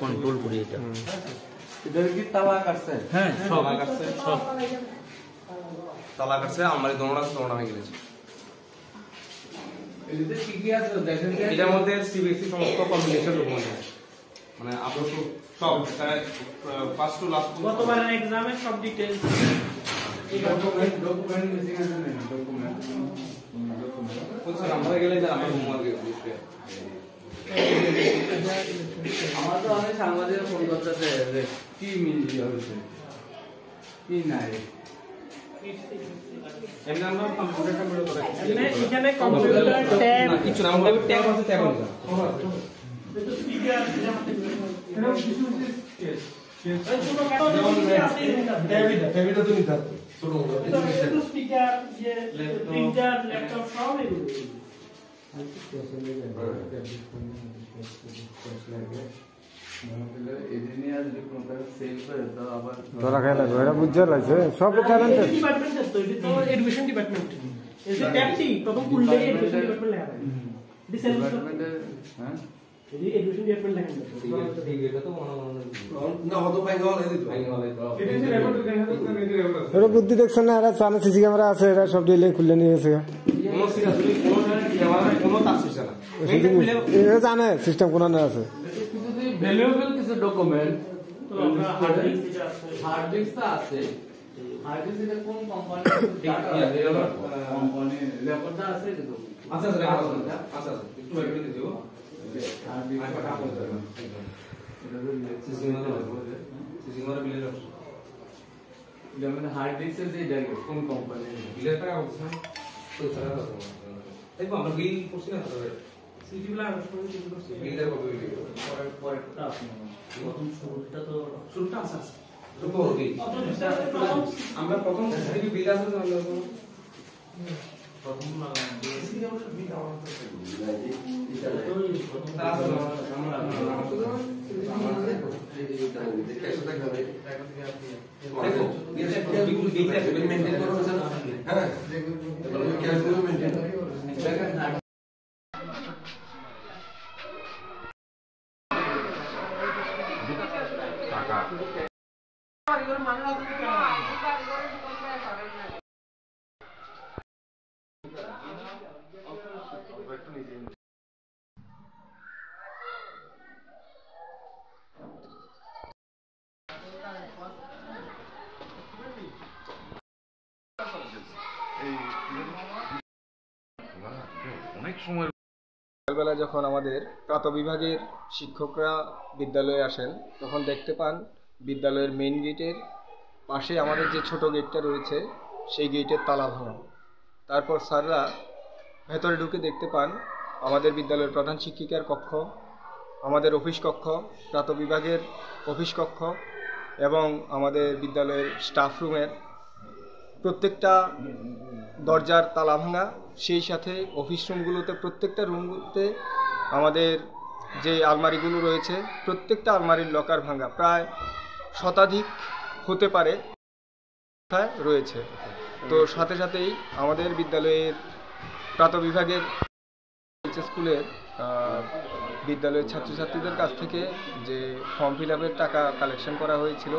Control করি এটা। इधर की तला करছে হ্যাঁ সব সব तला करছে আমারে দোড়া হয়ে গেছে। এদিকে কি কি আছে দেখেন যে এর মধ্যে সিবিএসই সমস্ত কম্বিনেশন ডকুমেন্ট আছে, মানে আপলোড সব ফার্স্ট টু লাস্ট গতবারের एग्जामে সব ডিটেইলস এই ডকুমেন্ট মিসিং আছে না ডকুমেন্ট কোন নাম্বার গেলে যে আমার হোমওয়ার্ক দিতে আমার তো অনেক সাংবাদিক ফোন করতেছে যে কি মিলজি হচ্ছে কি নাই এমন আমরা কম্পিউটারটা মেরে করে এখানে কম্পিউটার ট্যাব কিছু না, আমাদের ট্যাব আছে, ট্যাব আছে তো স্পিকার এটা কিছু কেস এই ছোট কাটো আছে ট্যাবটা তো নিতে হবে ছোট তো স্পিকার যে প্রিন্টার ল্যাপটপ সব এগুলো তোরা খাই লাগবে এটা বুঝতে লাগছে সব ট্যালেন্টেড ডিপার্টমেন্ট তো এটা তো এডুকেশন ডিপার্টমেন্ট এই যে ট্যাবটি প্রথম খুললে এডুকেশন ডিপার্টমেন্ট লেখা থাকে ডিপার্টমেন্টের হ্যাঁ এই এডুকেশন ডিপার্টমেন্ট লেখা থাকে ঠিক এটা তো না হতো ভাইঙ্গা হলে দিত ভাইঙ্গা হলে এটা যে রেকর্ড করে এরা বুদ্ধি দেখছেন না, এরা সামনে সিসি ক্যামেরা আছে, এরা সব ডিলে খুলে নিয়ে গেছে। কোনো সিরিয়াসলি কোনো ক্যামেরা কোনো তার হইছে না, এরা জানে সিস্টেম কোন না আছে। যদি ভ্যালুয়েবল কিছু ডকুমেন্ট তো আমরা হার্ড ডিস্ক আছে হার্ড ডিস্ক এটা কোন কোম্পানি কোম্পানি রেকর্ডটা আছে কিন্তু আচ্ছা আচ্ছা একটু বাইরে দিয়ে দিও হার্ড ডিস্ক কাটা পড়ে যাবে এটা তো সিসিমার বিলের অপশন যেমন হার্ড ডিস্কের যে জায়গা কোন কোম্পানি বিলের টাকা বলছেন তো তারা কথা দেখো আমরা বিল করছি না সিটিগুলো আর শুরু বিলের কপি পরেরটা আছে প্রথম শুরুটা আছে তো বড় আমরা প্রথম সিসিটিভি বিল আছে না প্রথম সিসিটিভি বিল অনেক সময় সকালবেলা যখন আমাদের প্রাথমিক বিভাগের শিক্ষকরা বিদ্যালয়ে আসেন তখন দেখতে পান বিদ্যালয়ের মেইন গেটের পাশে আমাদের যে ছোট গেটটা রয়েছে সেই গেটের তালা ভাঙা। তারপর স্যাররা ভেতরে ঢুকে দেখতে পান আমাদের বিদ্যালয়ের প্রধান শিক্ষিকার কক্ষ, আমাদের অফিস কক্ষ, প্রাথমিক বিভাগের অফিস কক্ষ এবং আমাদের বিদ্যালয়ের স্টাফ রুমের প্রত্যেকটা দরজার তালা ভাঙা। সেই সাথে অফিস রুমগুলোতে প্রত্যেকটা রুমগুলোতে আমাদের যে আলমারিগুলো রয়েছে প্রত্যেকটা আলমারির লকার ভাঙা, প্রায় শতাধিক হতে পারে রয়েছে। তো সাথে সাথেই আমাদের বিদ্যালয়ের প্রাথমিক বিভাগের স্কুলের বিদ্যালয়ের ছাত্রছাত্রীদের কাছ থেকে যে ফর্ম ফিল আপের টাকা কালেকশন করা হয়েছিল